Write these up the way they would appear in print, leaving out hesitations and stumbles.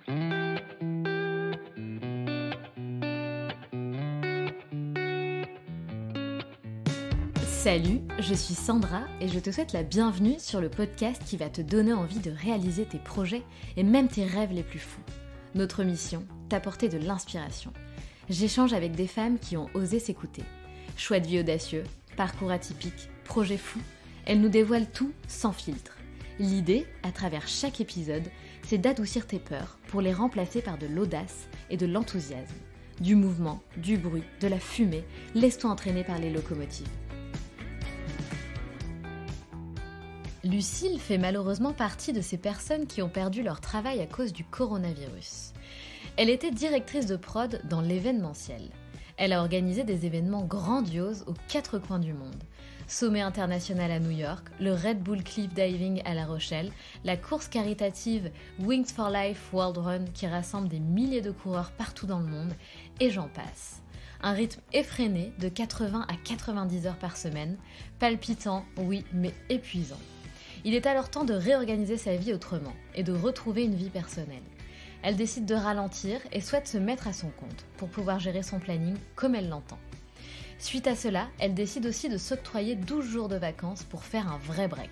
Salut, je suis Sandra et je te souhaite la bienvenue sur le podcast qui va te donner envie de réaliser tes projets et même tes rêves les plus fous. Notre mission, t'apporter de l'inspiration. J'échange avec des femmes qui ont osé s'écouter. Choix de vie audacieux, parcours atypique, projets fous, elles nous dévoilent tout sans filtre. L'idée, à travers chaque épisode, c'est d'adoucir tes peurs pour les remplacer par de l'audace et de l'enthousiasme. Du mouvement, du bruit, de la fumée, laisse-toi entraîner par les locomotives. Lucille fait malheureusement partie de ces personnes qui ont perdu leur travail à cause du coronavirus. Elle était directrice de prod dans l'événementiel. Elle a organisé des événements grandioses aux 4 coins du monde. Sommet international à New York, le Red Bull Cliff Diving à La Rochelle, la course caritative Wings for Life World Run qui rassemble des milliers de coureurs partout dans le monde, et j'en passe. Un rythme effréné de 80 à 90 heures par semaine, palpitant, oui, mais épuisant. Il est alors temps de réorganiser sa vie autrement et de retrouver une vie personnelle. Elle décide de ralentir et souhaite se mettre à son compte pour pouvoir gérer son planning comme elle l'entend. Suite à cela, elle décide aussi de s'octroyer 12 jours de vacances pour faire un vrai break.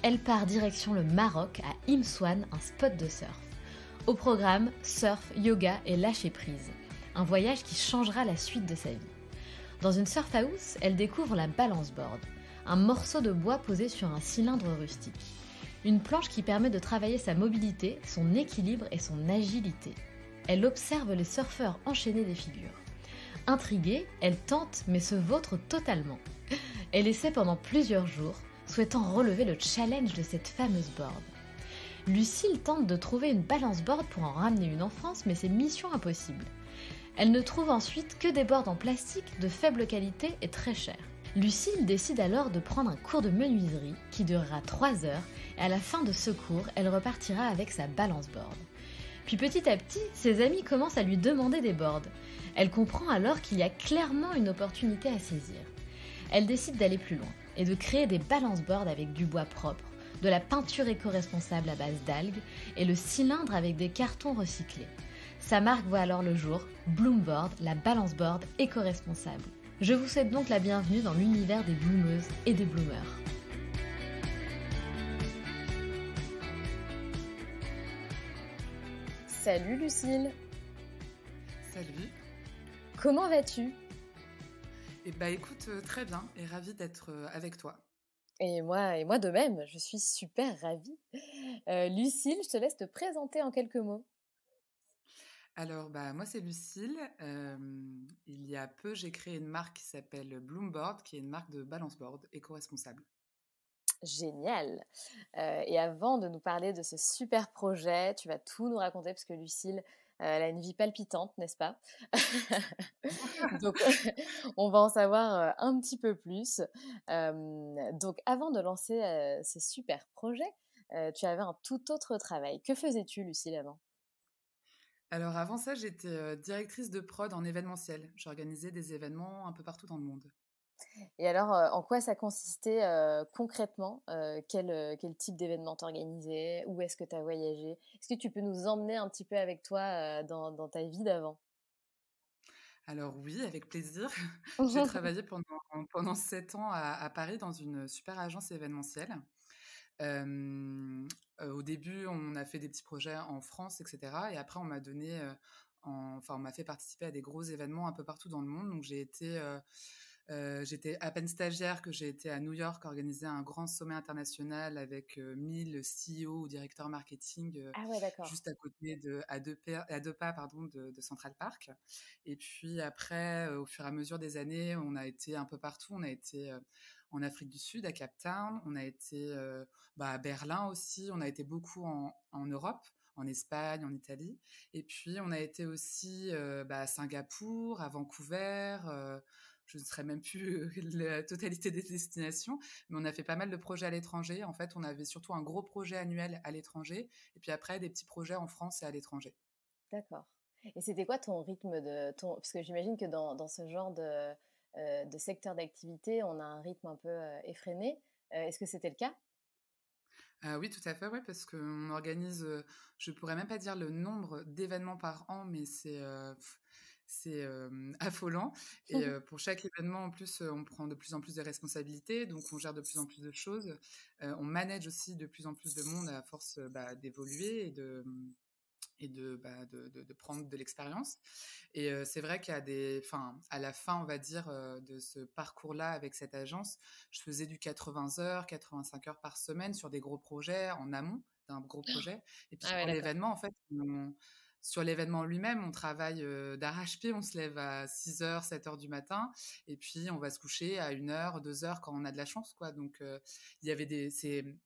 Elle part direction le Maroc à Imswan, un spot de surf. Au programme, surf, yoga et lâcher prise. Un voyage qui changera la suite de sa vie. Dans une surf house, elle découvre la balance board. Un morceau de bois posé sur un cylindre rustique. Une planche qui permet de travailler sa mobilité, son équilibre et son agilité. Elle observe les surfeurs enchaîner des figures. Intriguée, elle tente mais se vautre totalement. Elle essaie pendant plusieurs jours, souhaitant relever le challenge de cette fameuse board. Lucille tente de trouver une balance board pour en ramener une en France, mais c'est mission impossible. Elle ne trouve ensuite que des boards en plastique de faible qualité et très chères. Lucille décide alors de prendre un cours de menuiserie qui durera 3 heures et à la fin de ce cours, elle repartira avec sa balance board. Puis petit à petit, ses amis commencent à lui demander des boards. Elle comprend alors qu'il y a clairement une opportunité à saisir. Elle décide d'aller plus loin et de créer des balance boards avec du bois propre, de la peinture éco-responsable à base d'algues et le cylindre avec des cartons recyclés. Sa marque voit alors le jour, Bloomboard, la balance board éco-responsable. Je vous souhaite donc la bienvenue dans l'univers des bloomeuses et des bloomers. Salut Lucille. Salut. Comment vas-tu ? Écoute, très bien et ravie d'être avec toi. Et moi de même, je suis super ravie. Lucille, je te laisse te présenter en quelques mots. Alors, moi, c'est Lucille. Il y a peu, j'ai créé une marque qui s'appelle Bloomboard, qui est une marque de balance board éco-responsable. Génial. Et avant de nous parler de ce super projet, tu vas tout nous raconter parce que Lucille, elle a une vie palpitante, n'est-ce pas ? Donc, on va en savoir un petit peu plus. Donc, avant de lancer ce super projet, tu avais un tout autre travail. Que faisais-tu, Lucille, avant ? Alors, avant ça, j'étais directrice de prod en événementiel. J'organisais des événements un peu partout dans le monde. Et alors, en quoi ça consistait concrètement ? Quel type d'événement t'organisais ? Où est-ce que tu as voyagé ? Est-ce que tu peux nous emmener un petit peu avec toi dans ta vie d'avant ? Alors oui, avec plaisir. J'ai travaillé pendant 7 ans à Paris dans une super agence événementielle. Au début, on a fait des petits projets en France, etc. Et après, on m'a donné, on m'a fait participer à des gros événements un peu partout dans le monde. Donc, j'étais à peine stagiaire que j'ai été à New York organiser un grand sommet international avec 1000 CEO ou directeurs marketing Ah ouais, d'accord. juste à côté à deux pas pardon, de Central Park. Et puis après, au fur et à mesure des années, on a été un peu partout. On a été en Afrique du Sud, à Cape Town. On a été à Berlin aussi. On a été beaucoup en Europe, en Espagne, en Italie. Et puis, on a été aussi à Singapour, à Vancouver. Je ne saurais même plus la totalité des destinations, mais on a fait pas mal de projets à l'étranger. En fait, on avait surtout un gros projet annuel à l'étranger, et puis après, des petits projets en France et à l'étranger. D'accord. Et c'était quoi ton rythme parce que j'imagine que dans ce genre de secteur d'activité, on a un rythme un peu effréné. Est-ce que c'était le cas ? Oui, tout à fait, ouais, parce qu'on organise, je pourrais même pas dire le nombre d'événements par an, mais c'est, affolant et pour chaque événement, en plus, on prend de plus en plus de responsabilités, donc on gère de plus en plus de choses. On manage aussi de plus en plus de monde à force, d'évoluer et de prendre de l'expérience. Et c'est vrai qu'il y a enfin, à la fin, on va dire, de ce parcours-là avec cette agence, je faisais du 80 heures, 85 heures par semaine sur des gros projets en amont d'un gros projet. Et puis Ah ouais, sur d'accord. l'événement, en fait, sur l'événement lui-même, on travaille d'arrache-pied, on se lève à 6 heures, 7 heures du matin, et puis on va se coucher à 1 heure, 2 heures quand on a de la chance, quoi. Donc, il y avait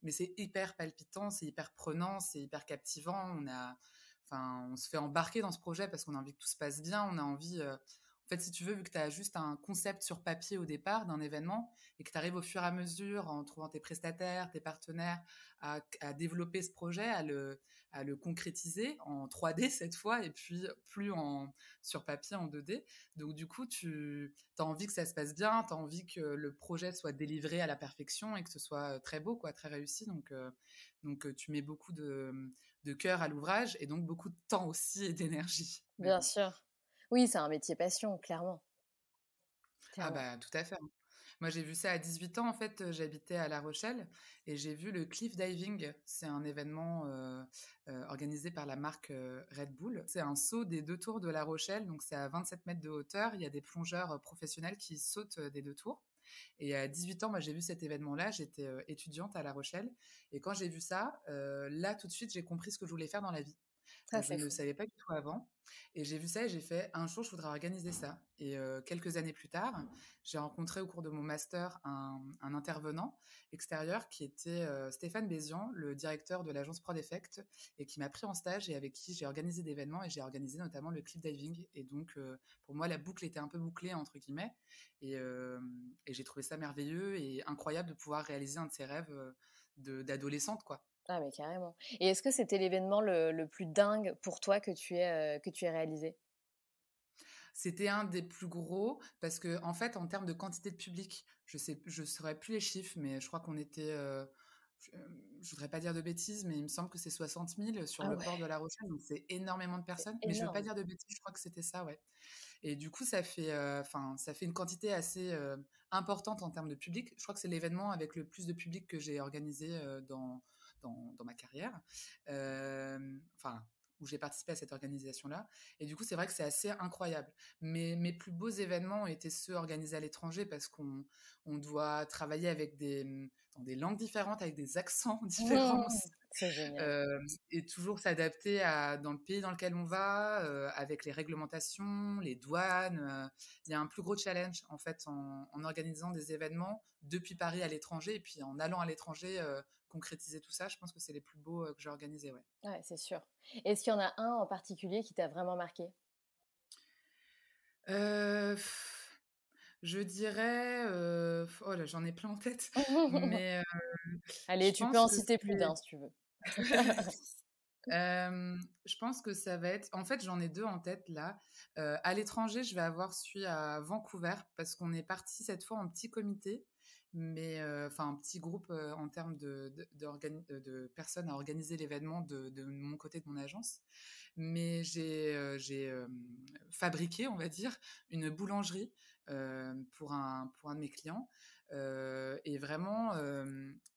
mais c'est hyper palpitant, c'est hyper prenant, c'est hyper captivant. Enfin, on se fait embarquer dans ce projet parce qu'on a envie que tout se passe bien. On a envie, en fait, si tu veux, vu que tu as juste un concept sur papier au départ d'un événement et que tu arrives au fur et à mesure, en trouvant tes prestataires, tes partenaires, à développer ce projet, à le concrétiser en 3D cette fois, et puis plus sur papier en 2D. Donc, du coup, tu as envie que ça se passe bien, tu as envie que le projet soit délivré à la perfection et que ce soit très beau, quoi, très réussi. Donc, tu mets beaucoup de cœur à l'ouvrage et donc beaucoup de temps aussi et d'énergie. Mais Bien bon. sûr. Oui, c'est un métier passion, clairement. Ah Clairement. bah tout à fait, hein. Moi j'ai vu ça à 18 ans en fait, j'habitais à La Rochelle et j'ai vu le cliff diving. C'est un événement organisé par la marque Red Bull. C'est un saut des 2 tours de La Rochelle, donc c'est à 27 mètres de hauteur. Il y a des plongeurs professionnels qui sautent des 2 tours. Et à 18 ans, moi j'ai vu cet événement-là, j'étais étudiante à La Rochelle. Et quand j'ai vu ça, là tout de suite j'ai compris ce que je voulais faire dans la vie. Ça, Je c'est ne le fou. savais pas du tout avant. Et j'ai vu ça et j'ai fait, un jour, je voudrais organiser ça. Et quelques années plus tard, j'ai rencontré au cours de mon master un intervenant extérieur qui était Stéphane Bézian, le directeur de l'agence Prod Effect, et qui m'a pris en stage et avec qui j'ai organisé des événements et j'ai organisé notamment le cliff diving. Et donc, pour moi, la boucle était un peu bouclée, entre guillemets. Et, euh, et j'ai trouvé ça merveilleux et incroyable de pouvoir réaliser un de ses rêves d'adolescente, quoi. Ah, mais carrément. Et est-ce que c'était l'événement le plus dingue pour toi que tu aies réalisé? C'était un des plus gros parce que en fait, en termes de quantité de public, je saurais plus les chiffres, mais je crois qu'on était, je voudrais pas dire de bêtises, mais il me semble que c'est 60 000 sur Ah le port de ouais, La Rochelle, donc c'est énormément de c'est personnes. Mais je veux pas énorme. dire de bêtises, je crois que c'était ça, ouais. Et du coup, enfin, ça fait une quantité assez importante en termes de public. Je crois que c'est l'événement avec le plus de public que j'ai organisé dans ma carrière. Enfin, où j'ai participé à cette organisation-là. Et du coup, c'est vrai que c'est assez incroyable. Mais mes plus beaux événements ont été ceux organisés à l'étranger parce qu'on doit travailler dans des langues différentes, avec des accents différents Mmh, aussi. c'est génial. Euh, et toujours s'adapter dans le pays dans lequel on va, avec les réglementations, les douanes. Il y a un plus gros challenge en fait en organisant des événements depuis Paris à l'étranger et puis en allant à l'étranger concrétiser tout ça. Je pense que c'est les plus beaux que j'ai organisés. Ouais. Ouais, c'est sûr. Est-ce qu'il y en a un en particulier qui t'a vraiment marqué? Pff, je dirais, oh là, j'en ai plein en tête, mais Allez, je tu peux pense en que citer plus d'un si tu veux. Je pense que ça va être en fait, j'en ai 2 en tête là. À l'étranger, je vais avoir celui à Vancouver parce qu'on est parti cette fois en petit comité, mais enfin un petit groupe, en termes de personnes à organiser l'événement de mon côté de mon agence. Mais j'ai fabriqué, on va dire, une boulangerie, pour un de mes clients, et vraiment,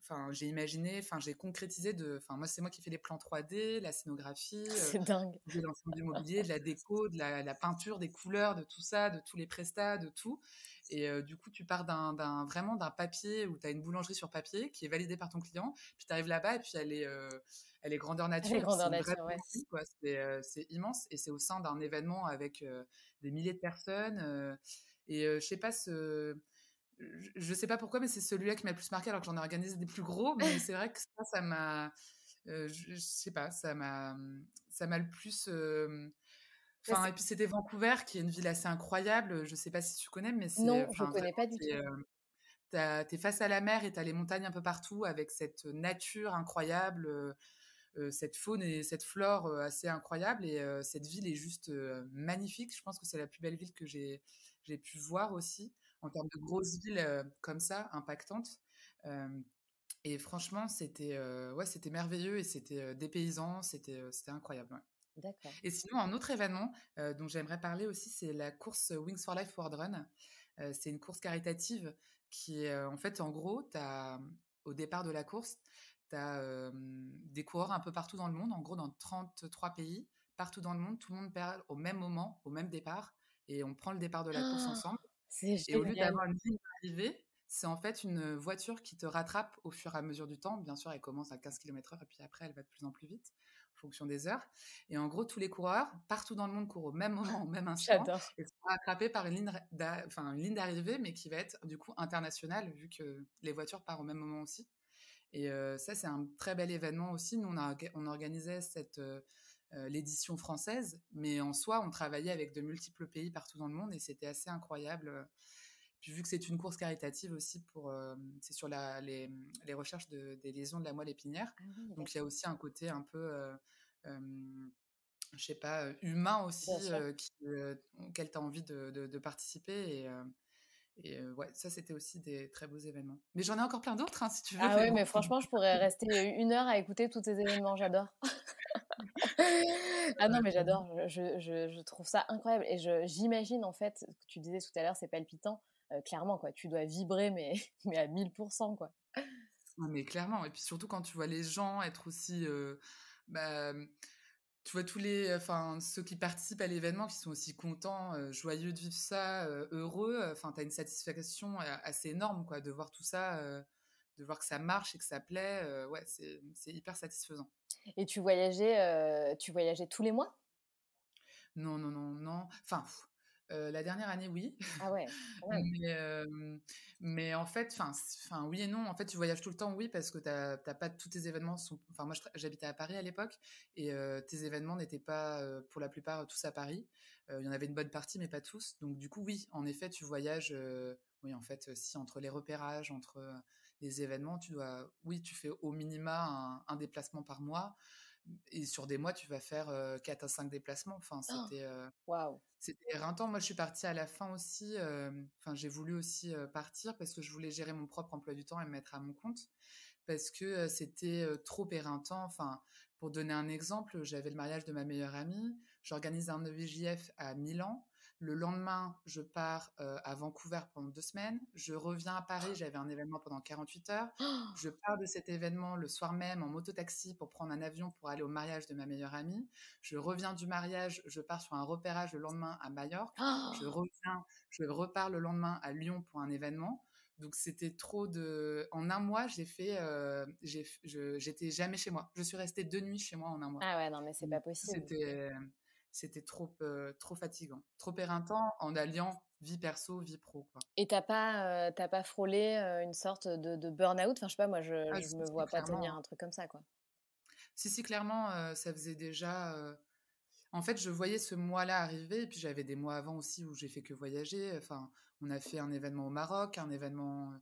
enfin, j'ai imaginé, enfin, j'ai concrétisé enfin, moi, c'est moi qui fais les plans 3D, la scénographie, C'est dingue. de l'ensemble du mobilier, de la déco, de la peinture, des couleurs, de tout ça, de tous les prestats, de tout. Et du coup, tu pars vraiment d'un papier où tu as une boulangerie sur papier qui est validée par ton client, puis tu arrives là-bas et puis elle est grandeur nature Les et puis c'est grandeurs une vraie nature, ouais. boulangerie, quoi. C'est immense et c'est au sein d'un événement avec des milliers de personnes. Et je sais pas, je sais pas pourquoi, mais c'est celui-là qui m'a le plus marqué alors que j'en ai organisé des plus gros. Mais c'est vrai que ça m'a, je sais pas, ça m'a le plus. Mais Enfin, et puis c'était Vancouver, qui est une ville assez incroyable. Je sais pas si tu connais, mais non, je enfin, connais vraiment, pas du tout. t'es face à la mer et t'as les montagnes un peu partout avec cette nature incroyable, cette faune et cette flore assez incroyable. Et cette ville est juste magnifique. Je pense que c'est la plus belle ville que j'ai pu voir aussi en termes de grosses villes comme ça, impactantes. Euh, Et franchement, c'était merveilleux et c'était dépaysant, c'était incroyable. Ouais. D'accord. Et sinon, un autre événement dont j'aimerais parler aussi, c'est la course Wings for Life World Run. C'est une course caritative qui est, en fait, en gros, au départ de la course, tu as des coureurs un peu partout dans le monde, en gros, dans 33 pays, partout dans le monde, tout le monde perd au même moment, au même départ, et on prend le départ de la course Ah, ensemble. c'est Et au lieu génial. d'avoir une ligne d'arrivée, c'est en fait une voiture qui te rattrape au fur et à mesure du temps. Bien sûr, elle commence à 15 km/h et puis après, elle va de plus en plus vite en fonction des heures. Et en gros, tous les coureurs, partout dans le monde, courent au même moment, au même instant, J'adore. et sont rattrapés par une ligne d'arrivée, mais qui va être du coup internationale, vu que les voitures partent au même moment aussi. Et ça, c'est un très bel événement aussi. Nous, on organisait l'édition française, mais en soi, on travaillait avec de multiples pays partout dans le monde et c'était assez incroyable. Puis vu que c'est une course caritative aussi, c'est sur les recherches des lésions de la moelle épinière. Ah oui, Donc il y a d'accord. aussi un côté un peu, je sais pas, humain aussi, Bien sûr. auquel tu as envie de participer. Ouais, ça, c'était aussi des très beaux événements. Mais j'en ai encore plein d'autres, hein, si tu veux, Ah mais ouais, bon, mais faut... franchement, je pourrais rester 1 heure à écouter tous ces événements, j'adore. Ah non, mais j'adore, je trouve ça incroyable et j'imagine en fait, que tu disais tout à l'heure, c'est palpitant, clairement quoi, tu dois vibrer mais mais à 1000%, quoi. Non, mais clairement. Et puis surtout quand tu vois les gens être aussi, bah, tu vois enfin, ceux qui participent à l'événement qui sont aussi contents, joyeux de vivre ça, heureux. Enfin, t'as une satisfaction assez énorme, quoi, de voir tout ça, de voir que ça marche et que ça plaît. Ouais, c'est hyper satisfaisant. Et tu voyageais tous les mois? Non, non, non, non. Enfin, la dernière année, oui. Ah ouais, quand même. Mais, mais en fait, enfin, oui et non. En fait, tu voyages tout le temps, oui, parce que t'as pas tous tes événements sont. Enfin, moi, j'habitais à Paris à l'époque, et tes événements n'étaient pas, pour la plupart, tous à Paris. Il y en avait une bonne partie, mais pas tous. Donc, du coup, oui, en effet, tu voyages. Oui, en fait, si entre les repérages, entre les événements, oui, tu fais au minima un déplacement par mois. Et sur des mois, tu vas faire 4 à 5 déplacements. Enfin, Oh, c'était waouh! c'était éreintant. Moi, je suis partie à la fin aussi. Enfin, j'ai voulu aussi partir parce que je voulais gérer mon propre emploi du temps et me mettre à mon compte parce que c'était trop éreintant. Enfin, pour donner un exemple, j'avais le mariage de ma meilleure amie. J'organise un EVJF à Milan. Le lendemain, je pars à Vancouver pendant 2 semaines. Je reviens à Paris. J'avais un événement pendant 48 heures. Je pars de cet événement le soir même en mototaxi pour prendre un avion pour aller au mariage de ma meilleure amie. Je reviens du mariage, je pars sur un repérage le lendemain à Majorque. Je Oh, reviens, je repars le lendemain à Lyon pour un événement. Donc c'était trop de. En un mois, j'étais jamais chez moi. Je suis restée 2 nuits chez moi en un mois. ah ouais, non mais c'est Donc, pas possible. c'était trop fatigant, trop éreintant en alliant vie perso, vie pro, quoi. Et tu pas frôlé, une sorte de burn-out? Enfin, je sais pas, moi, Ah je si, me si, vois pas tenir clairement. un truc comme ça, quoi. Si, si, clairement, ça faisait déjà. En fait, je voyais ce mois-là arriver, et puis j'avais des mois avant aussi où j'ai fait que voyager. Enfin, on a fait un événement au Maroc, un événement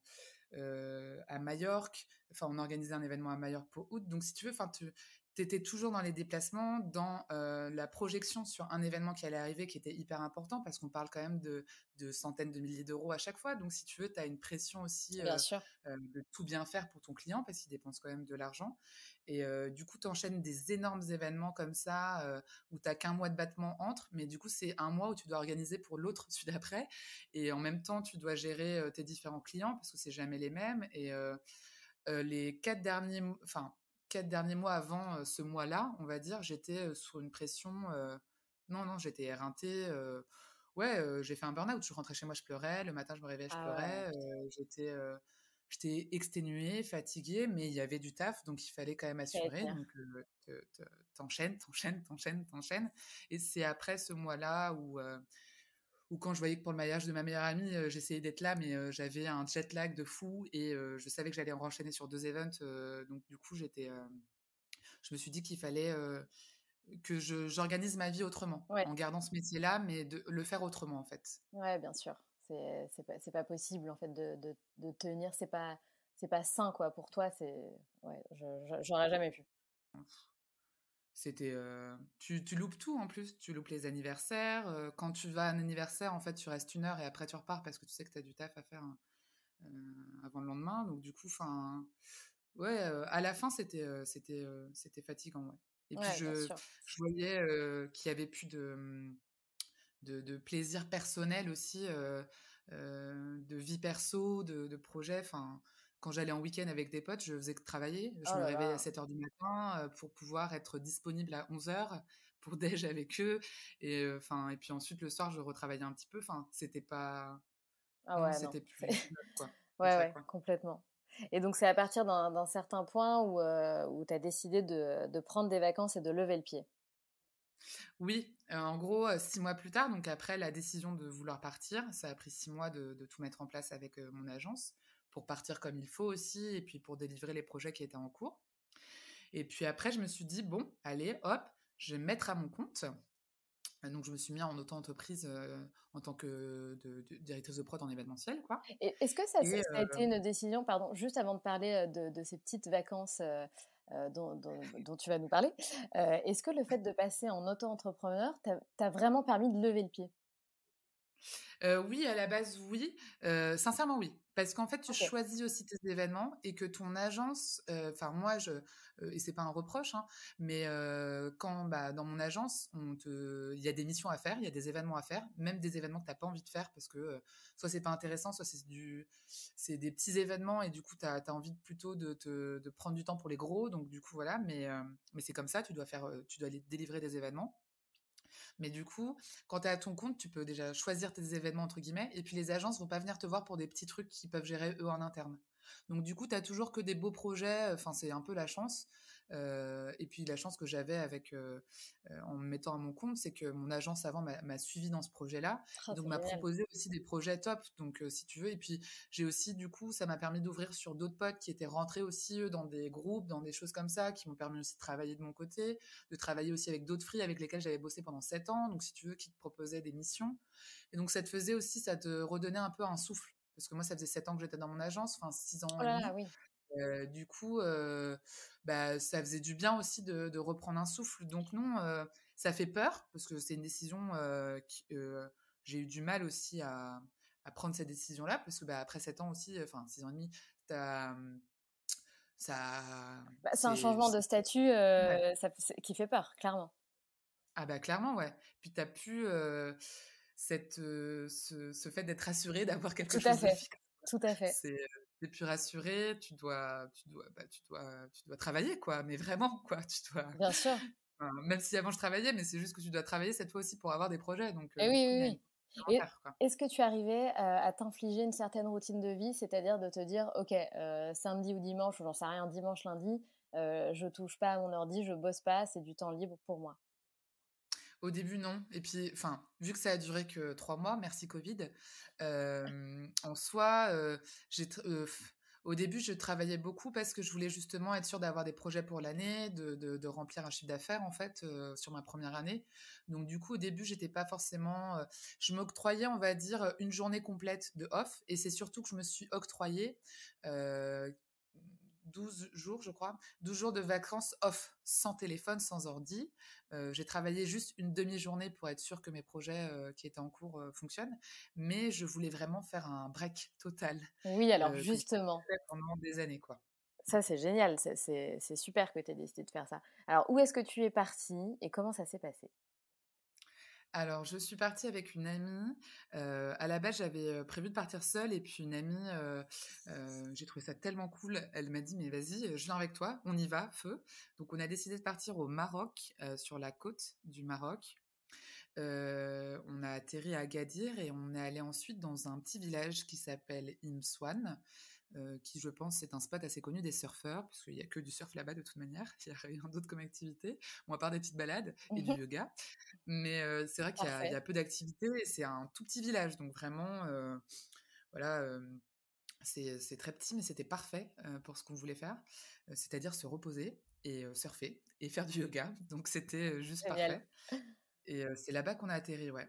à Majorque. Enfin, on organisait un événement à Majorque pour août. Donc, si tu veux, enfin, tu étais toujours dans les déplacements, dans la projection sur un événement qui allait arriver, qui était hyper important, parce qu'on parle quand même de centaines de milliers d'euros à chaque fois. Donc, si tu veux, tu as une pression aussi Bien sûr. de tout bien faire pour ton client, parce qu'il dépense quand même de l'argent. Et du coup, tu enchaînes des énormes événements comme ça, où tu n'as qu'un mois de battement entre, mais du coup, c'est un mois où tu dois organiser pour l'autre, celui d'après. Et en même temps, tu dois gérer tes différents clients, parce que c'est jamais les mêmes. Et les 4 derniers mois avant ce mois-là, on va dire, j'étais sous une pression. Non, non, j'étais éreintée. Ouais, j'ai fait un burn-out. Je rentrais chez moi, je pleurais. Le matin, je me réveillais, je Ah ouais, pleurais. J'étais exténuée, fatiguée, mais il y avait du taf, donc il fallait quand même fallait assurer. tenir. Donc, t'enchaînes, t'enchaînes, t'enchaînes, t'enchaînes. Et c'est après ce mois-là où quand je voyais que pour le mariage de ma meilleure amie, j'essayais d'être là, mais j'avais un jet lag de fou et je savais que j'allais enchaîner sur 2 events. Donc, du coup, je me suis dit qu'il fallait que j'organise ma vie autrement, Ouais, en gardant ce métier-là, mais de le faire autrement, en fait. ouais, bien sûr. C'est pas possible, en fait, de tenir. C'est pas sain, quoi, pour toi. Ouais, j'aurais jamais pu. Tu loupes tout en plus. Tu loupes les anniversaires. Quand tu vas à un anniversaire, en fait, tu restes 1 heure et après tu repars parce que tu sais que tu as du taf à faire avant le lendemain. Donc, du coup, enfin. ouais, à la fin, c'était fatigant, ouais. Et puis Ouais, bien sûr. je voyais, qu'il y avait plus de plaisir personnel aussi, de vie perso, de projet. Enfin, quand j'allais en week-end avec des potes, je faisais que travailler. Je Oh me là réveillais à là. 7 heures du matin, pour pouvoir être disponible à 11 heures pour déj avec eux et enfin et puis ensuite le soir, je retravaillais un petit peu. Enfin, c'était pas Ah non, ouais, non. c'était plus jouable, quoi, comme Ouais, ça, ouais, quoi. complètement. Et donc c'est à partir d'un certain point où tu as décidé de prendre des vacances et de lever le pied? Oui, en gros, 6 mois plus tard, donc après la décision de vouloir partir, ça a pris 6 mois de tout mettre en place avec, mon agence, pour partir comme il faut aussi et puis pour délivrer les projets qui étaient en cours. Et puis après, je me suis dit: «Bon, allez, hop, je vais me mettre à mon compte». Donc je me suis mis en auto-entreprise, en tant que de directrice de prod en événementiel, quoi. Et est-ce que ça Et a été une décision, pardon, juste avant de parler, de ces petites vacances, dont tu vas nous parler, est-ce que le fait de passer en auto-entrepreneur t'a vraiment permis de lever le pied? Oui, à la base, oui. Sincèrement, oui. Parce qu'en fait, tu OK. choisis aussi tes événements et que ton agence, enfin moi et c'est pas un reproche, hein, mais quand, bah, dans mon agence, il y a des missions à faire, il y a des événements à faire, même des événements que tu as pas envie de faire parce que, soit c'est pas intéressant, soit c'est des petits événements et du coup, tu as envie plutôt de prendre du temps pour les gros, donc du coup, voilà, mais c'est comme ça, tu dois aller délivrer des événements. Mais du coup, quand tu es à ton compte, tu peux déjà choisir tes événements, entre guillemets, et puis les agences vont pas venir te voir pour des petits trucs qu'ils peuvent gérer eux en interne. Donc du coup, tu as toujours que des beaux projets, enfin c'est un peu la chance. Et puis la chance que j'avais en me mettant à mon compte, c'est que mon agence avant m'a suivi dans ce projet-là, et Ah, donc c'est m'a génial. proposé aussi des projets top. Donc si tu veux, et puis j'ai aussi du coup, ça m'a permis d'ouvrir sur d'autres potes qui étaient rentrés aussi eux dans des groupes, dans des choses comme ça, qui m'ont permis aussi de travailler de mon côté, de travailler aussi avec d'autres filles avec lesquelles j'avais bossé pendant 7 ans, donc si tu veux, qui te proposaient des missions. Et donc ça te faisait aussi, ça te redonnait un peu un souffle. Parce que moi, ça faisait 7 ans que j'étais dans mon agence, enfin 6 ans Oh et là là, demi. oui. Du coup, bah, ça faisait du bien aussi de reprendre un souffle. Donc non, ça fait peur, parce que c'est une décision j'ai eu du mal aussi à prendre cette décision-là, parce que bah, après 7 ans aussi, enfin 6 ans et demi, t'as, ça, Bah, c'est un changement de statut, ouais. qui fait peur, clairement. Ah bah clairement, ouais. Puis t'as plus ce fait d'être rassuré, d'avoir quelque Tout à chose de fait, fixe. tout à fait. T'es plus rassuré, tu dois travailler, quoi. Mais vraiment, quoi. Bien sûr. Enfin, même si avant je travaillais, mais c'est juste que tu dois travailler cette fois aussi pour avoir des projets. Donc Et oui, du coup, il y a oui, une oui. Et supplémentaire, quoi. est-ce que tu arrivais, à t'infliger une certaine routine de vie? C'est-à-dire de te dire: «OK, samedi ou dimanche» ou j'en sais rien, dimanche, lundi, je touche pas à mon ordi, je bosse pas, c'est du temps libre pour moi. Au début, non. Et puis, enfin, vu que ça a duré que 3 mois, merci Covid, en soi, au début, je travaillais beaucoup parce que je voulais justement être sûre d'avoir des projets pour l'année, de remplir un chiffre d'affaires, en fait, sur ma première année. Donc du coup, au début, j'étais pas forcément, je m'octroyais, on va dire, une journée complète de off, et c'est surtout que je me suis octroyé, heu, 12 jours, je crois, 12 jours de vacances off, sans téléphone, sans ordi. J'ai travaillé juste une demi-journée pour être sûre que mes projets qui étaient en cours fonctionnent, mais je voulais vraiment faire un break total Oui, alors que j'ai justement, fait pendant des années, quoi. ça c'est génial, c'est super que tu aies décidé de faire ça. Alors où est-ce que tu es partie et comment ça s'est passé? Alors, je suis partie avec une amie. À la base, j'avais prévu de partir seule, et puis une amie, j'ai trouvé ça tellement cool. Elle m'a dit: «Mais vas-y, je viens avec toi, on y va, feu». Donc, on a décidé de partir au Maroc, sur la côte du Maroc. On a atterri à Agadir et on est allé ensuite dans un petit village qui s'appelle Imswan, qui, je pense, c'est un spot assez connu des surfeurs, parce qu'il y a que du surf là-bas de toute manière. Il y a rien d'autre comme activité, bon, à part des petites balades et du yoga. Mais c'est vrai qu'il y Parfait. a peu d'activités et c'est un tout petit village, donc vraiment, voilà, c'est très petit, mais c'était parfait, pour ce qu'on voulait faire, c'est-à-dire se reposer et surfer et faire du yoga, donc c'était, juste Génial. parfait. Et c'est là-bas qu'on a atterri, ouais.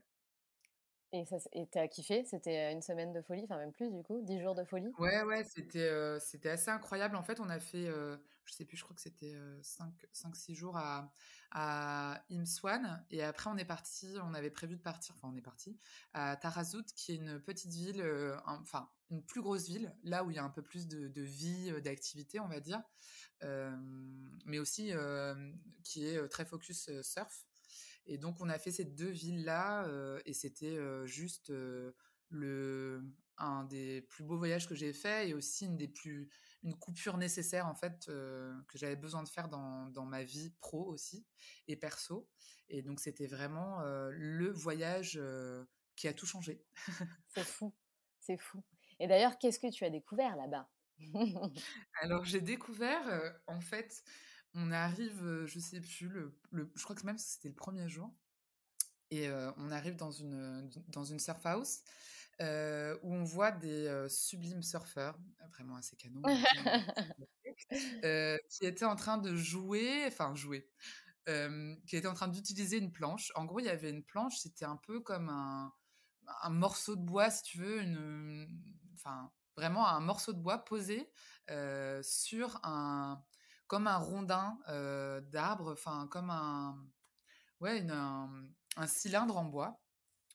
Et tu as kiffé? C'était, une semaine de folie, enfin même plus du coup, 10 jours de folie? Ouais, ouais, c'était assez incroyable. En fait, on a fait, je sais plus, je crois que c'était 5-6 jours à Imswan. Et après, on avait prévu de partir, enfin, on est parti à Tarazout, qui est une petite ville, enfin, une plus grosse ville, là où il y a un peu plus de vie, d'activité, on va dire, euh, mais aussi qui est très focus surf. Et donc, on a fait ces deux villes-là, et c'était juste un des plus beaux voyages que j'ai fait, et aussi une coupure nécessaire, en fait, que j'avais besoin de faire dans ma vie pro aussi, et perso. Et donc, c'était vraiment le voyage qui a tout changé. C'est fou, c'est fou. Et d'ailleurs, qu'est-ce que tu as découvert là-bas? Alors, j'ai découvert, en fait, on arrive, je sais plus, je crois que même c'était le premier jour, et on arrive dans une surf house où on voit des sublimes surfeurs, vraiment assez canons, on va dire, qui étaient en train de jouer, qui étaient en train d'utiliser une planche. En gros, il y avait une planche, c'était un peu comme un morceau de bois, si tu veux, enfin, vraiment un morceau de bois posé sur comme un rondin d'arbre, enfin, comme ouais, un cylindre en bois,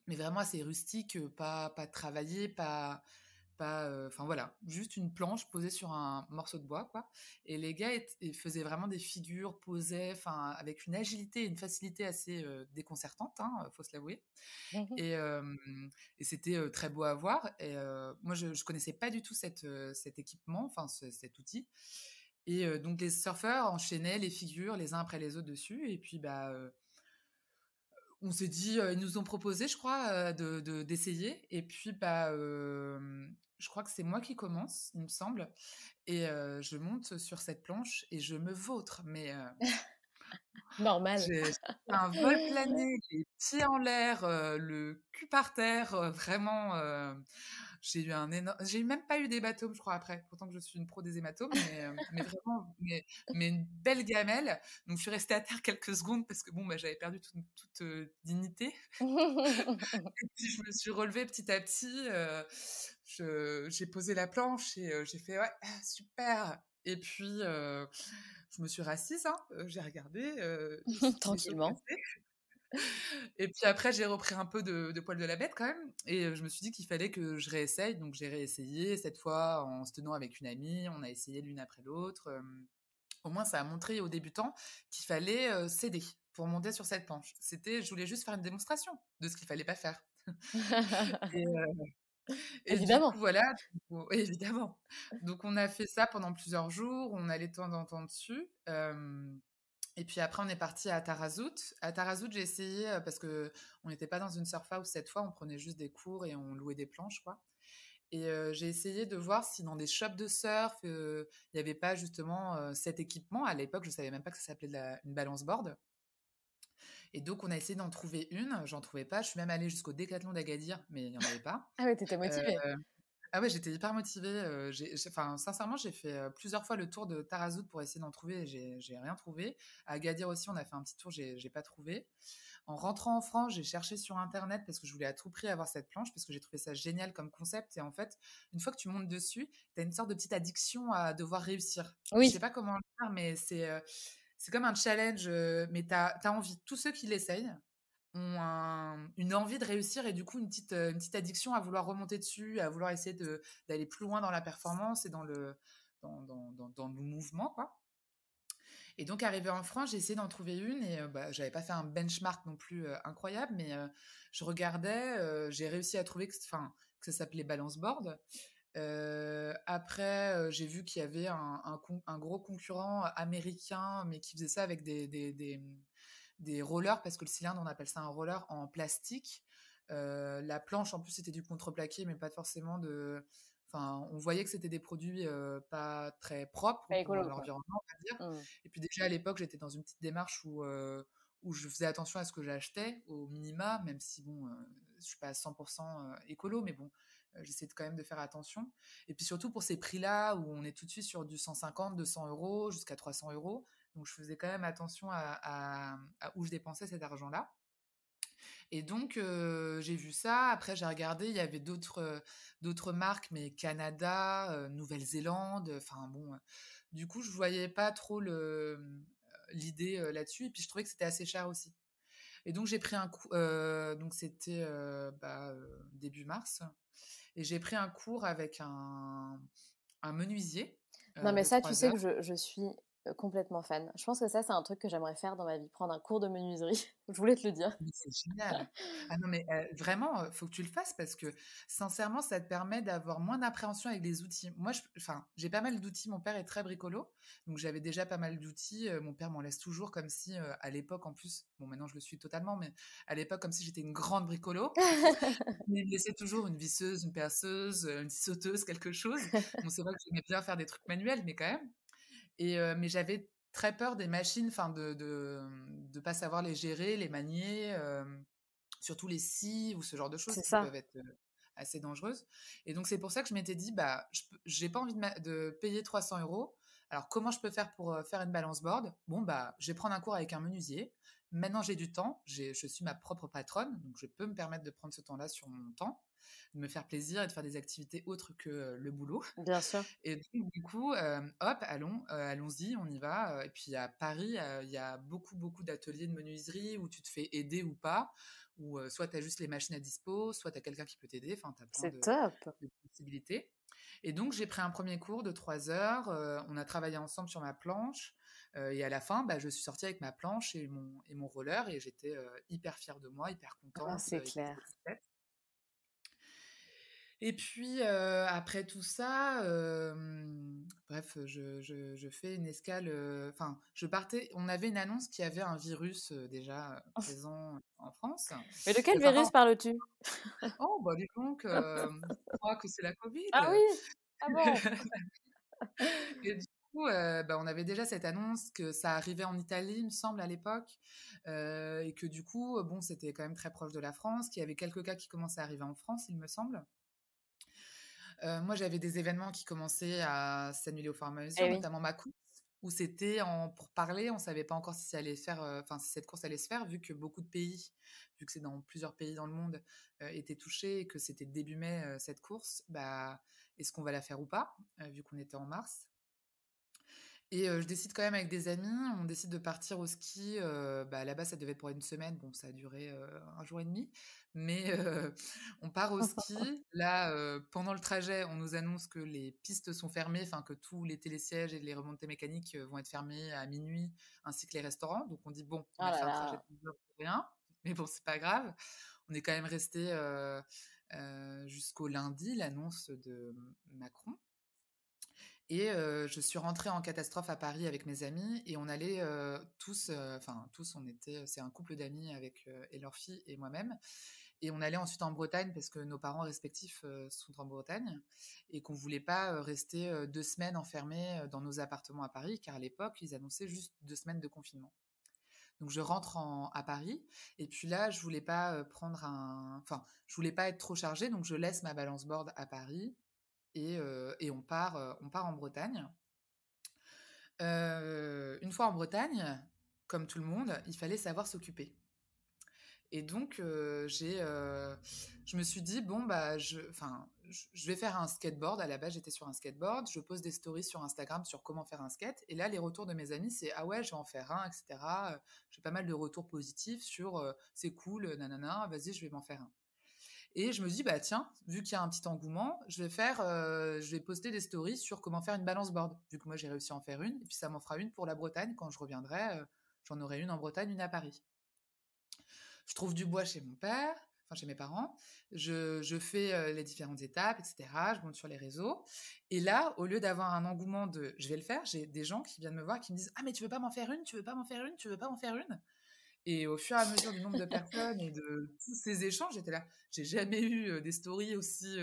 mais vraiment assez rustique, pas travaillé, enfin voilà, juste une planche posée sur un morceau de bois, quoi. Et les gars ils faisaient vraiment des figures, posaient, enfin, avec une agilité et une facilité assez déconcertante, hein, faut se l'avouer. Et, c'était très beau à voir. Et moi, je connaissais pas du tout cet équipement, enfin cet outil. Et donc les surfeurs enchaînaient les figures les uns après les autres dessus. Et puis bah on s'est dit, ils nous ont proposé, je crois, d'essayer. Et puis, bah, je crois que c'est moi qui commence, il me semble. Et je monte sur cette planche et je me vautre. Mais Normal. j'ai fait un vol plané, les pieds en l'air, le cul par terre, vraiment. J'ai même pas eu d'hématome, je crois, après. Pourtant que je suis une pro des hématomes, mais vraiment, mais une belle gamelle. Donc je suis restée à terre quelques secondes parce que bon, bah, j'avais perdu toute dignité. Et puis je me suis relevée petit à petit. J'ai posé la planche et j'ai fait ouais, super. Et puis je me suis rassise, hein, j'ai regardé les choses Tranquillement. passer. Et puis après, j'ai repris un peu de poil de la bête quand même. Et je me suis dit qu'il fallait que je réessaye. Donc j'ai réessayé, cette fois en se tenant avec une amie. On a essayé l'une après l'autre. Au moins, ça a montré aux débutants qu'il fallait céder pour monter sur cette planche. Je voulais juste faire une démonstration de ce qu'il fallait pas faire. Et, du Évidemment. coup, voilà, évidemment. Donc on a fait ça pendant plusieurs jours. On a les temps d'entendre dessus. Et puis après, on est parti à Tarazout. À Tarazout, j'ai essayé, parce que on n'était pas dans une surf house cette fois, on prenait juste des cours et on louait des planches, quoi. Et j'ai essayé de voir si dans des shops de surf, il n'y avait pas justement cet équipement. À l'époque, je savais même pas que ça s'appelait une balance board. Et donc, on a essayé d'en trouver une. J'en trouvais pas. Je suis même allée jusqu'au Décathlon d'Agadir, mais il n'y en avait pas. Ah ouais, t'étais Euh, motivée. ah ouais, j'étais hyper motivée. Enfin, sincèrement, j'ai fait plusieurs fois le tour de Tarazout pour essayer d'en trouver et j'ai rien trouvé. À Agadir aussi, on a fait un petit tour, j'ai pas trouvé. En rentrant en France, j'ai cherché sur Internet parce que je voulais à tout prix avoir cette planche parce que j'ai trouvé ça génial comme concept. Et en fait, une fois que tu montes dessus, tu as une sorte de petite addiction à devoir réussir. Je sais Oui. pas comment le faire, mais c'est comme un challenge, mais tu as envie. Tous ceux qui l'essayent ont une envie de réussir et du coup une petite addiction à vouloir remonter dessus, à vouloir essayer d'aller plus loin dans la performance et dans le mouvement, quoi. Et donc, arrivé en France, j'ai essayé d'en trouver une et bah, j'avais pas fait un benchmark non plus incroyable, mais je regardais, j'ai réussi à trouver que ça s'appelait Balance Board. Après, j'ai vu qu'il y avait un gros concurrent américain, mais qui faisait ça avec des rollers, parce que le cylindre, on appelle ça un roller en plastique. La planche, en plus, c'était du contreplaqué, mais pas forcément de... Enfin, on voyait que c'était des produits pas très propres Pas pour écolo, quoi. l'environnement, on va dire. Mmh. Et puis déjà, à l'époque, j'étais dans une petite démarche où je faisais attention à ce que j'achetais, au minima, même si, bon, je suis pas à 100% écolo, mais bon, j'essaie quand même de faire attention. Et puis surtout pour ces prix-là, où on est tout de suite sur du 150, 200 euros, jusqu'à 300 euros. Donc, je faisais quand même attention à où je dépensais cet argent-là. Et donc, j'ai vu ça. Après, j'ai regardé, il y avait d'autres marques, mais Canada, Nouvelle-Zélande, enfin bon, Du coup, je voyais pas trop l'idée là-dessus. Et puis, je trouvais que c'était assez cher aussi. Et donc, j'ai pris un cours. Donc, c'était début mars. Et j'ai pris un cours avec un menuisier Non, mais de ça, tu 3 sais heures. que je suis complètement fan. Je pense que ça, c'est un truc que j'aimerais faire dans ma vie, prendre un cours de menuiserie. Je voulais te le dire. Mais c'est génial. Ah non, mais vraiment, faut que tu le fasses parce que sincèrement, ça te permet d'avoir moins d'appréhension avec les outils. Moi, enfin, j'ai pas mal d'outils. Mon père est très bricolo, donc j'avais déjà pas mal d'outils. Mon père m'en laisse toujours comme si, à l'époque, en plus, bon, maintenant je le suis totalement, mais à l'époque, comme si j'étais une grande bricolo. Il me laissait toujours une visseuse, une perceuse, une scie sauteuse, quelque chose. Bon, c'est vrai que j'aimais bien faire des trucs manuels, mais quand même. Mais j'avais très peur des machines, enfin de pas savoir les gérer, les manier, surtout les scies ou ce genre de choses C'est qui ça. peuvent être assez dangereuses. Et donc c'est pour ça que je m'étais dit, bah, j'ai pas envie de payer 300 euros. Alors comment je peux faire pour faire une balance board? Bon, bah, je vais prendre un cours avec un menuisier. Maintenant j'ai du temps, je suis ma propre patronne, donc je peux me permettre de prendre ce temps-là sur mon temps, de me faire plaisir et de faire des activités autres que le boulot. Bien sûr. Et donc, du coup, hop, allons-y, on y va. Et puis à Paris, il y a beaucoup, beaucoup d'ateliers de menuiserie où tu te fais aider ou pas, où soit tu as juste les machines à dispo, soit tu as quelqu'un qui peut t'aider. Enfin, tu as plein C'est top. de possibilités. Et donc, j'ai pris un premier cours de 3 heures. On a travaillé ensemble sur ma planche. Et à la fin, bah, je suis sortie avec ma planche et mon roller. Et j'étais hyper fière de moi, hyper Ah, contente, c'est hyper clair. satisfaite. Et puis, après tout ça, bref, je fais une escale, enfin, je partais on avait une annonce qu'il y avait un virus, déjà, présent en France. Mais de quel Enfin, pas virus en parles-tu? oh, bah, dis donc, je crois que c'est la Ah Covid. oui? Ah bon? Et du coup, bah, on avait déjà cette annonce que ça arrivait en Italie, il me semble, à l'époque, et que du coup, bon, c'était quand même très proche de la France, qu'il y avait quelques cas qui commençaient à arriver en France, il me semble. Moi, j'avais des événements qui commençaient à s'annuler au fur et à Eh mesure, oui. notamment ma course, où c'était en pourparlers, on savait pas encore si ça allait se faire, enfin, si cette course allait se faire, vu que beaucoup de pays, vu que c'est dans plusieurs pays dans le monde, étaient touchés et que c'était début mai, cette course, bah, est-ce qu'on va la faire ou pas? Vu qu'on était en mars. Et je décide quand même avec des amis, on décide de partir au ski, bah, là-bas, ça devait être pour une semaine. Bon, ça a duré, 1 jour et demi, mais on part au ski. Là, pendant le trajet, on nous annonce que les pistes sont fermées, enfin que tous les télésièges et les remontées mécaniques, vont être fermés à minuit, ainsi que les restaurants. Donc on dit: «Bon, on Oh a là fait un trajet de là. 12 heures pour rien», mais bon, c'est pas grave. On est quand même resté jusqu'au lundi, l'annonce de Macron. Et je suis rentrée en catastrophe à Paris avec mes amis et on allait tous, enfin tous, on était, c'est un couple d'amis avec et leur fille et moi-même. Et on allait ensuite en Bretagne parce que nos parents respectifs sont en Bretagne et qu'on voulait pas rester 2 semaines enfermés dans nos appartements à Paris, car à l'époque, ils annonçaient juste 2 semaines de confinement. Donc je rentre à Paris et puis là, je voulais pas enfin, je voulais pas être trop chargée, donc je laisse ma balance board à Paris et on part en Bretagne. Une fois en Bretagne, comme tout le monde, il fallait savoir s'occuper. Et donc, je me suis dit, bon, bah, je vais faire un skateboard. À la base, j'étais sur un skateboard. Je pose des stories sur Instagram sur comment faire un skate. Et là, les retours de mes amis, c'est, ah ouais, je vais en faire un, etc. J'ai pas mal de retours positifs sur, c'est cool, nanana, vas-y, je vais m'en faire un. Et je me dis, bah tiens, vu qu'il y a un petit engouement, je vais poster des stories sur comment faire une balance board. Vu que moi j'ai réussi à en faire une, et puis ça m'en fera une pour la Bretagne quand je reviendrai. J'en aurai une en Bretagne, une à Paris. Je trouve du bois chez mon père, enfin chez mes parents. Je fais les différentes étapes, etc. Je monte sur les réseaux. Et là, au lieu d'avoir un engouement de je vais le faire, j'ai des gens qui viennent me voir qui me disent, ah mais tu veux pas m'en faire une, tu veux pas m'en faire une, tu veux pas m'en faire une. Et au fur et à mesure du nombre de personnes et de tous ces échanges, j'étais là. J'ai jamais eu des stories aussi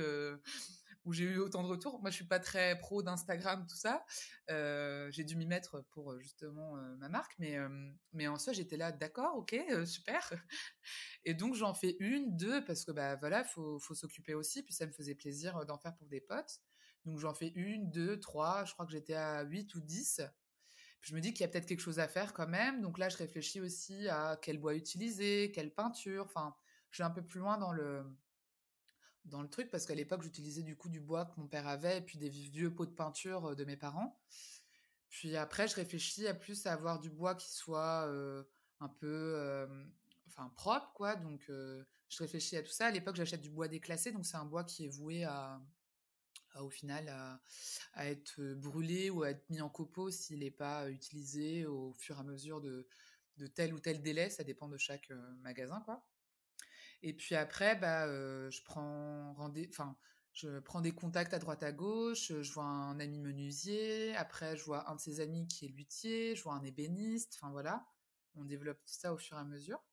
où j'ai eu autant de retours. Moi, je suis pas très pro d'Instagram, tout ça. J'ai dû m'y mettre pour justement ma marque, mais en soi, j'étais là, d'accord, ok, super. Et donc, j'en fais une, deux, parce que bah voilà, faut s'occuper aussi. Puis ça me faisait plaisir d'en faire pour des potes. Donc, j'en fais une, deux, trois. Je crois que j'étais à 8 ou 10. Puis je me dis qu'il y a peut-être quelque chose à faire quand même. Donc là, je réfléchis aussi à quel bois utiliser, quelle peinture. Enfin, je suis un peu plus loin dans le truc parce qu'à l'époque, j'utilisais du coup du bois que mon père avait et puis des vieux pots de peinture de mes parents. Puis après, je réfléchis à plus à avoir du bois qui soit un peu propre, quoi. Donc, je réfléchis à tout ça. À l'époque, j'achète du bois déclassé. Donc, c'est un bois qui est voué au final, à être brûlé ou à être mis en copeaux s'il n'est pas utilisé au fur et à mesure de tel ou tel délai. Ça dépend de chaque magasin, quoi. Et puis après, je prends des contacts à droite à gauche, je vois un ami menuisier, après je vois un de ses amis qui est luthier, je vois un ébéniste, enfin voilà. On développe tout ça au fur et à mesure.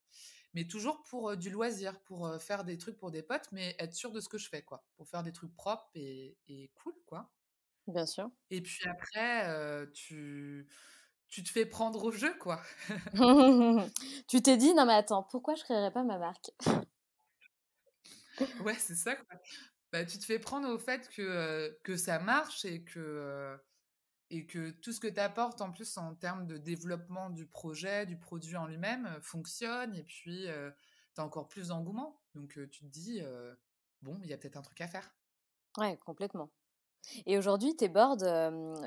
Mais toujours pour du loisir, pour faire des trucs pour des potes, mais être sûr de ce que je fais, quoi. Pour faire des trucs propres et cool, quoi. Bien sûr. Et puis après, tu te fais prendre au jeu, quoi. Tu t'es dit, non mais attends, pourquoi je créerais pas ma marque? Ouais, c'est ça, quoi. Bah, tu te fais prendre au fait que ça marche et que tout ce que tu apportes en plus en termes de développement du projet, du produit en lui-même, fonctionne et puis tu as encore plus d'engouement. Donc tu te dis, bon, il y a peut-être un truc à faire. Ouais, complètement. Et aujourd'hui, tes boards,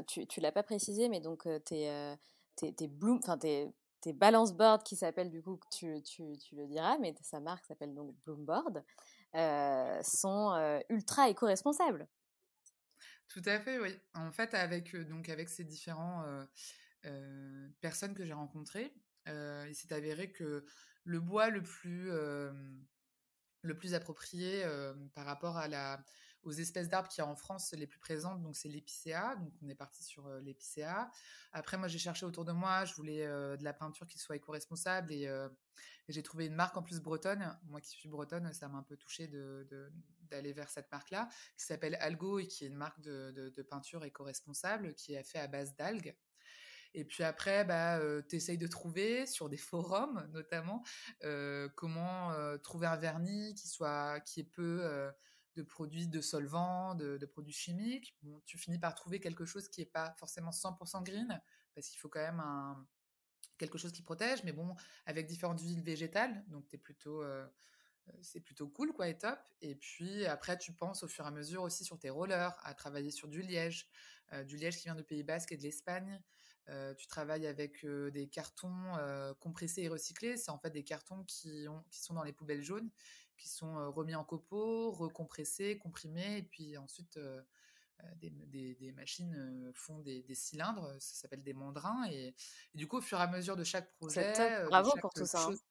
tu l'as pas précisé, mais donc tes bloom, enfin tes balance boards qui s'appellent du coup, tu le diras, mais sa marque s'appelle donc Bloomboard, sont ultra éco-responsables. Tout à fait, oui. En fait, avec ces différents personnes que j'ai rencontrées, il s'est avéré que le bois le plus approprié par rapport aux espèces d'arbres qu'il y a en France les plus présentes, donc c'est l'épicéa, donc on est parti sur l'épicéa. Après, moi j'ai cherché autour de moi, je voulais de la peinture qui soit éco-responsable et j'ai trouvé une marque en plus bretonne. Moi qui suis bretonne, ça m'a un peu touchée d'aller vers cette marque-là, qui s'appelle Algo et qui est une marque de peinture éco-responsable qui est faite à base d'algues. Et puis après, tu essayes de trouver sur des forums notamment comment trouver un vernis qui ait peu de produits de solvants, de produits chimiques. Bon, tu finis par trouver quelque chose qui n'est pas forcément 100% green parce qu'il faut quand même quelque chose qui protège, mais bon, avec différentes huiles végétales, donc c'est plutôt cool, quoi, et top. Et puis après, tu penses au fur et à mesure aussi sur tes rollers, à travailler sur du liège qui vient du Pays Basque et de l'Espagne. Tu travailles avec des cartons compressés et recyclés. C'est en fait des cartons qui sont dans les poubelles jaunes, qui sont remis en copeaux, recompressés, comprimés, et puis ensuite des machines font des cylindres, ça s'appelle des mandrins. Et du coup, au fur et à mesure de chaque C'est top. projet, de Bravo chaque pour tout ça, hein. chose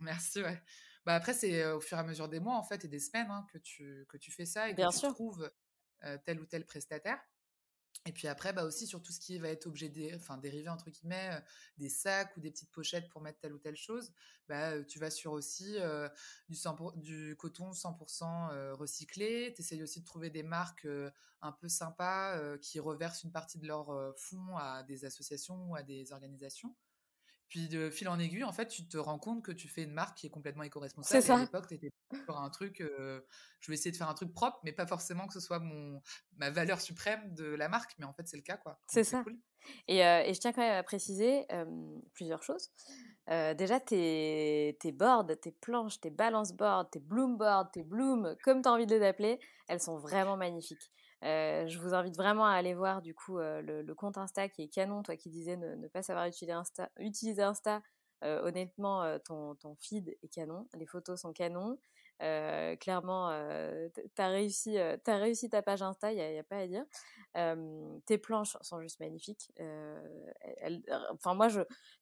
Merci, ouais. Bah après, c'est au fur et à mesure des mois, en fait, et des semaines que tu fais ça et que Bien tu sûr. trouves tel ou tel prestataire. Et puis après, aussi sur tout ce qui va être dérivé entre guillemets, des sacs ou des petites pochettes pour mettre telle ou telle chose, tu vas sur aussi du coton 100% recyclé. Tu essayes aussi de trouver des marques un peu sympas qui reversent une partie de leur fonds à des associations ou à des organisations. Puis de fil en aiguille, en fait, tu te rends compte que tu fais une marque qui est complètement C'est éco-responsable. Et à ça. l'époque, tu étais sur un truc, je vais essayer de faire un truc propre, mais pas forcément que ce soit ma valeur suprême de la marque. Mais en fait, c'est le cas, quoi. C'est Donc c'est ça. cool. Et je tiens quand même à préciser plusieurs choses. Déjà, tes boards, tes planches, tes balance boards, tes bloom boards, tes bloom, comme tu as envie de les appeler, elles sont vraiment magnifiques. Je vous invite vraiment à aller voir du coup le compte Insta qui est canon. Toi qui disais ne pas savoir utiliser Insta, honnêtement, ton feed est canon. Les photos sont canon. Clairement, t'as réussi ta page Insta, y a pas à dire. Tes planches sont juste magnifiques. Enfin moi,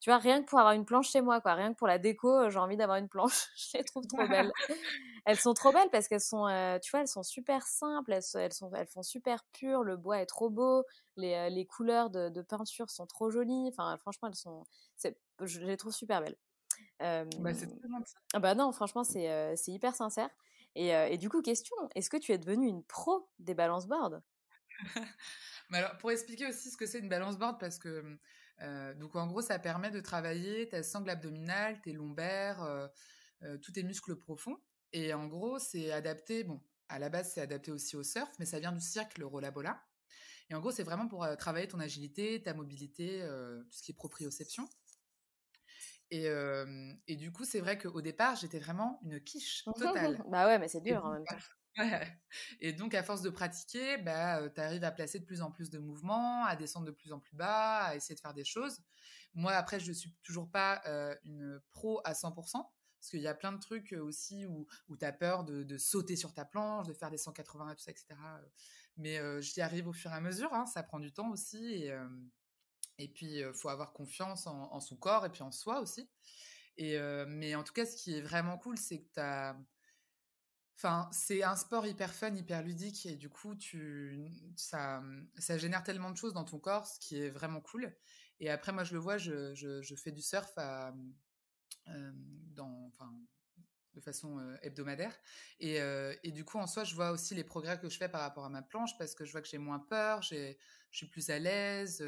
tu vois, rien que pour avoir une planche chez moi, quoi, rien que pour la déco, j'ai envie d'avoir une planche. Je les trouve trop belles. Elles sont trop belles parce qu'elles sont, tu vois, elles sont super simples, elles font super pures. Le bois est trop beau, les couleurs de peinture sont trop jolies. Enfin, franchement, je les trouve super belles. C'est très gentil. Ah bah non, franchement, c'est hyper sincère. Et du coup, question, est-ce que tu es devenue une pro des balance boards? Mais alors, pour expliquer aussi ce que c'est une balance board, parce que donc en gros, ça permet de travailler ta sangle abdominale, tes lombaires, tous tes muscles profonds. Et en gros, c'est adapté. Bon, à la base, c'est adapté aussi au surf, mais ça vient du cirque, le rolla bola. Et en gros, c'est vraiment pour travailler ton agilité, ta mobilité, tout ce qui est proprioception. Et du coup, c'est vrai qu'au départ, j'étais vraiment une quiche totale. Bah ouais, mais c'est Et dur en donc, même temps. ouais. Et donc, à force de pratiquer, tu arrives à placer de plus en plus de mouvements, à descendre de plus en plus bas, à essayer de faire des choses. Moi, après, je ne suis toujours pas une pro à 100%, parce qu'il y a plein de trucs aussi où tu as peur de sauter sur ta planche, de faire des 180 et tout ça, etc. Mais j'y arrive au fur et à mesure, hein, ça prend du temps aussi. Et puis, il faut avoir confiance en son corps et puis en soi aussi. Mais en tout cas, ce qui est vraiment cool, c'est que enfin, c'est un sport hyper fun, hyper ludique, et du coup, ça génère tellement de choses dans ton corps, ce qui est vraiment cool. Et après, moi, je le vois, je fais du surf enfin, de façon hebdomadaire. Et du coup, en soi, je vois aussi les progrès que je fais par rapport à ma planche, parce que je vois que j'ai moins peur, je suis plus à l'aise,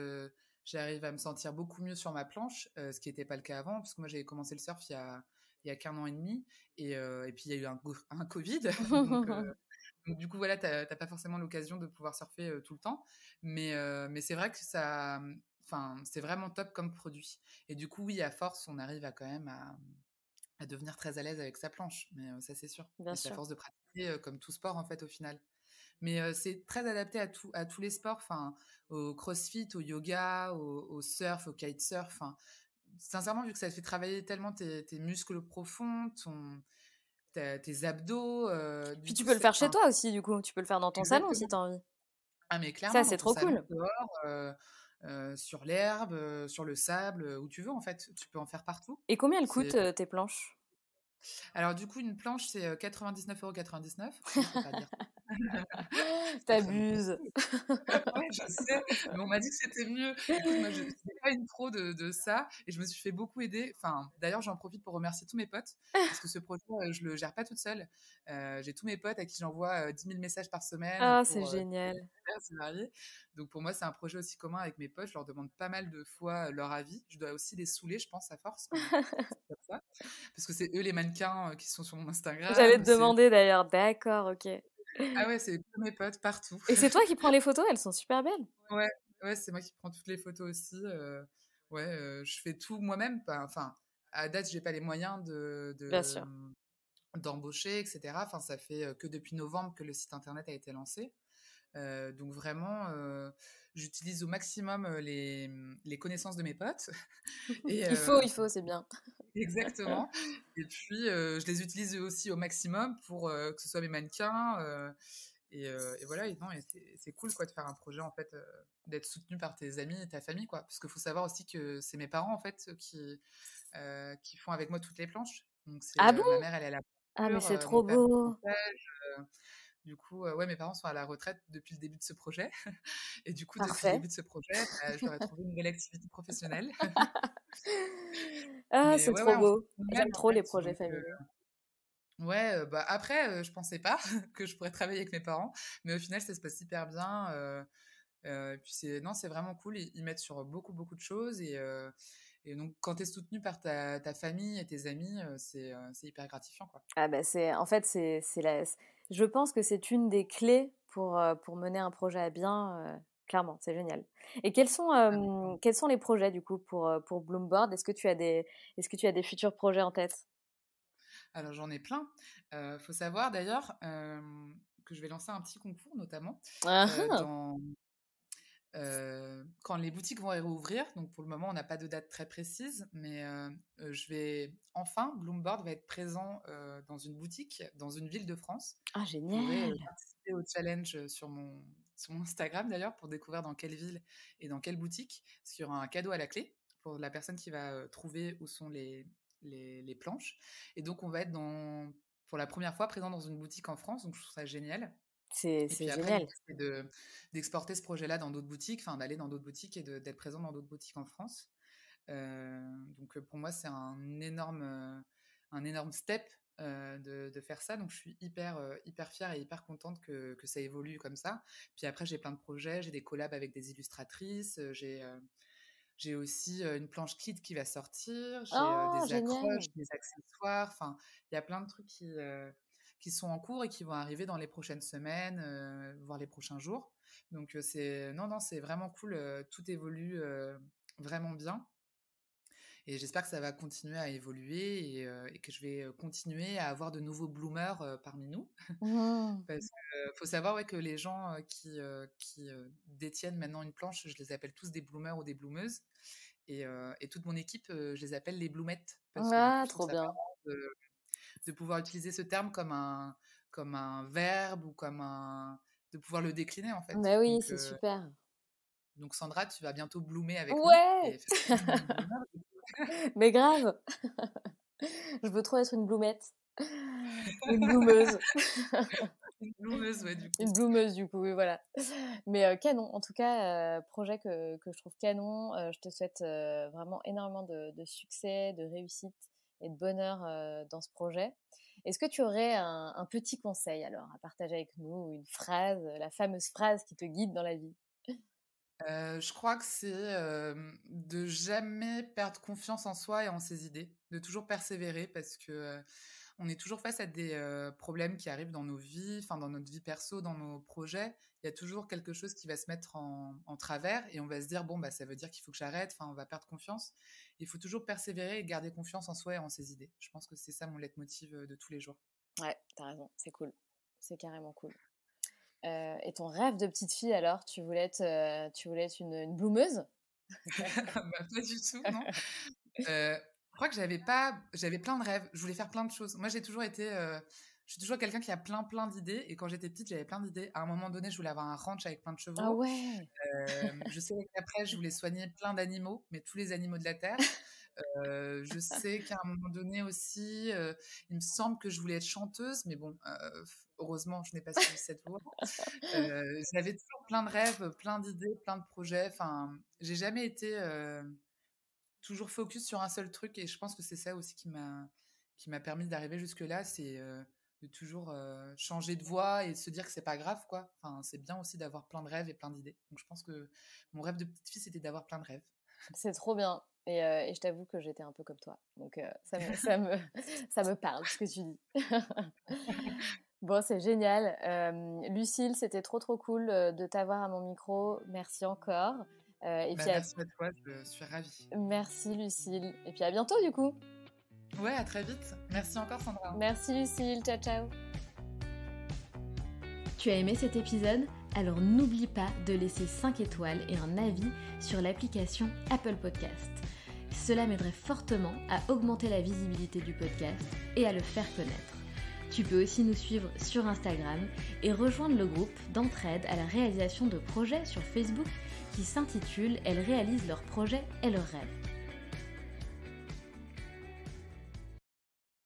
j'arrive à me sentir beaucoup mieux sur ma planche, ce qui n'était pas le cas avant, parce que moi, j'avais commencé le surf il y a qu'un an et demi, et puis il y a eu un Covid, donc du coup, voilà, t'as pas forcément l'occasion de pouvoir surfer tout le temps, mais c'est vrai que enfin, c'est vraiment top comme produit. Et du coup, oui, à force, on arrive à quand même à devenir très à l'aise avec sa planche, mais ça c'est sûr. Bien Mais c'est à sûr. force de pratiquer, comme tout sport en fait au final. Mais c'est très adapté à tous les sports, enfin au crossfit, au yoga, au surf, au kitesurf. Enfin, sincèrement, vu que ça te fait travailler tellement tes muscles profonds, tes abdos, Puis du tu coup, peux le faire chez enfin, toi aussi, du coup. Tu peux le faire dans ton salon si exactement. t'as envie. Ah mais Ça, clairement, dans c'est ton trop salon, cool. dehors, sur l'herbe, sur le sable, où tu veux en fait, tu peux en faire partout. Et combien elles C'est coûtent tes planches? Alors du coup, une planche, c'est 99,99 €. Oui, faut pas dire ça. C'est extrêmement T'abuses. coûteux. Ouais, je sais, mais on m'a dit que c'était mieux. Écoute, moi, je n'étais pas une pro de ça, et je me suis fait beaucoup aider. Enfin, d'ailleurs, j'en profite pour remercier tous mes potes, parce que ce projet, je le gère pas toute seule. J'ai tous mes potes à qui j'envoie 10 000 messages par semaine Ah, c'est pour génial. divers et variés. Donc pour moi, c'est un projet aussi commun avec mes potes. Je leur demande pas mal de fois leur avis. Je dois aussi les saouler, je pense, à force, mais c'est comme ça. Parce que c'est eux les mannequins qui sont sur mon J'allais te Instagram. C'est eux. demander d'ailleurs. D'accord, ok. Ah ouais, c'est tous mes potes partout. Et c'est toi qui prends les photos? Elles sont super belles. Ouais, ouais, c'est moi qui prends toutes les photos aussi. Ouais, je fais tout moi-même. Enfin, à date, j'ai pas les moyens Bien sûr. d'embaucher, etc. Enfin, ça fait que depuis novembre que le site internet a été lancé. Donc vraiment, j'utilise au maximum les connaissances de mes potes. Et Il faut, c'est bien. exactement. Et puis, je les utilise aussi au maximum pour que ce soit mes mannequins. Et voilà, et non, et c'est cool quoi de faire un projet en fait, d'être soutenu par tes amis et ta famille quoi. Parce qu'il faut savoir aussi que c'est mes parents en fait qui font avec moi toutes les planches. Donc c'est Ah bon? ma mère, elle est à la Ah, mais peinture, c'est mon trop père au beau. montage. Du coup, ouais, mes parents sont à la retraite depuis le début de ce projet. Et du coup, depuis le Parfait. début de ce projet, je leur ai trouvé une nouvelle activité professionnelle. Ah, Mais c'est ouais, trop ouais, on fait beau. tout J'aime nous-mêmes en trop les fait. projets Donc, familiaux. ouais, bah après, je pensais pas que je pourrais travailler avec mes parents, mais au final, ça se passe hyper bien. Et puis non, c'est vraiment cool. Ils mettent sur beaucoup, beaucoup de choses. Et donc, quand tu es soutenu par ta famille et tes amis, c'est hyper gratifiant, quoi. Ah bah en fait, je pense que c'est une des clés pour mener un projet à bien, clairement, c'est génial. Et Ah, mais clairement. quels sont les projets du coup pour Bloomboard? Est-ce que tu as des futurs projets en tête? Alors, j'en ai plein. Faut savoir d'ailleurs que je vais lancer un petit concours, notamment, Ah ah! dans quand les boutiques vont réouvrir. Donc pour le moment, on n'a pas de date très précise, mais Bloomboard va être présent dans une boutique, dans une ville de France. Ah Vous pourrez génial! participer au challenge sur mon Instagram d'ailleurs pour découvrir dans quelle ville et dans quelle boutique, parce qu'il y aura un cadeau à la clé pour la personne qui va trouver où sont les planches. Et donc on va être pour la première fois présent dans une boutique en France, donc je trouve ça génial. Et C'est puis après, génial. l'idée, c'est d'exporter ce projet-là dans d'autres boutiques, enfin d'aller dans d'autres boutiques et d'être présent dans d'autres boutiques en France. Donc pour moi, c'est un énorme step de faire ça. Donc je suis hyper fière et hyper contente que ça évolue comme ça. Puis après, j'ai plein de projets, j'ai des collabs avec des illustratrices, j'ai aussi une planche kit qui va sortir, j'ai Oh des accroches, génial! des accessoires, enfin, il y a plein de trucs qui sont en cours et qui vont arriver dans les prochaines semaines, voire les prochains jours. Donc non, non, c'est vraiment cool, tout évolue vraiment bien. Et j'espère que ça va continuer à évoluer et que je vais continuer à avoir de nouveaux bloomers parmi nous. Mmh. Parce qu'il faut savoir que les gens qui détiennent maintenant une planche, je les appelle tous des bloomers ou des bloomeuses. Et toute mon équipe, je les appelle les bloomettes. Parce que du coup, Ah, je trouve trop ça bien. marrant de pouvoir utiliser ce terme comme un verbe ou de pouvoir le décliner en fait. Bah oui, c'est super. Donc Sandra, tu vas bientôt bloomer avec nous Ouais! et faire partie de nos bloomers. Mais grave! Je veux trop être une bloomette. Une bloomeuse. Une bloomeuse, ouais, du coup. Une bloomeuse, du coup, oui, voilà. Mais canon, en tout cas, projet que je trouve canon. Je te souhaite vraiment énormément de succès, de réussite et de bonheur dans ce projet. Est-ce que tu aurais un petit conseil alors à partager avec nous, ou une phrase, la fameuse phrase qui te guide dans la vie? Je crois que c'est de jamais perdre confiance en soi et en ses idées, de toujours persévérer parce que on est toujours face à des problèmes qui arrivent dans nos vies, enfin dans notre vie perso, dans nos projets. Il y a toujours quelque chose qui va se mettre en travers et on va se dire bon bah ça veut dire qu'il faut que j'arrête. Enfin on va perdre confiance. Il faut toujours persévérer et garder confiance en soi et en ses idées. Je pense que c'est ça mon leitmotiv de tous les jours. Ouais, t'as raison, c'est cool. C'est carrément cool. Et ton rêve de petite fille alors, tu voulais être une bloomeuse? Bah, pas du tout, non. Je crois que j'avais plein de rêves. Je voulais faire plein de choses. Moi, j'ai toujours été, je suis toujours quelqu'un qui a plein d'idées. Et quand j'étais petite, j'avais plein d'idées. À un moment donné, je voulais avoir un ranch avec plein de Ah chevaux. ouais! Je sais qu'après, je voulais soigner plein d'animaux, mais tous les animaux de la terre. Je sais qu'à un moment donné aussi, il me semble que je voulais être chanteuse, mais bon, heureusement, je n'ai pas suivi cette voie. J'avais toujours plein de rêves, plein d'idées, plein de projets. Enfin, j'ai jamais été toujours focus sur un seul truc, et je pense que c'est ça aussi qui m'a permis d'arriver jusque-là, c'est de toujours changer de voie et se dire que c'est pas grave, quoi. Enfin, c'est bien aussi d'avoir plein de rêves et plein d'idées. Donc, je pense que mon rêve de petite fille, c'était d'avoir plein de rêves. C'est trop bien. Et je t'avoue que j'étais un peu comme toi. Donc ça me parle ce que tu dis. Bon, c'est génial. Lucille, c'était trop cool de t'avoir à mon micro. Merci encore. Et puis Merci à toi, je suis ravie. merci Lucille. Et puis à bientôt du coup. Ouais, à très vite. Merci encore, Sandra. Merci Lucille. Ciao, ciao. Tu as aimé cet épisode? Alors n'oublie pas de laisser 5 étoiles et un avis sur l'application Apple Podcast. Cela m'aiderait fortement à augmenter la visibilité du podcast et à le faire connaître. Tu peux aussi nous suivre sur Instagram et rejoindre le groupe d'entraide à la réalisation de projets sur Facebook qui s'intitule « Elles réalisent leurs projets et leurs rêves ».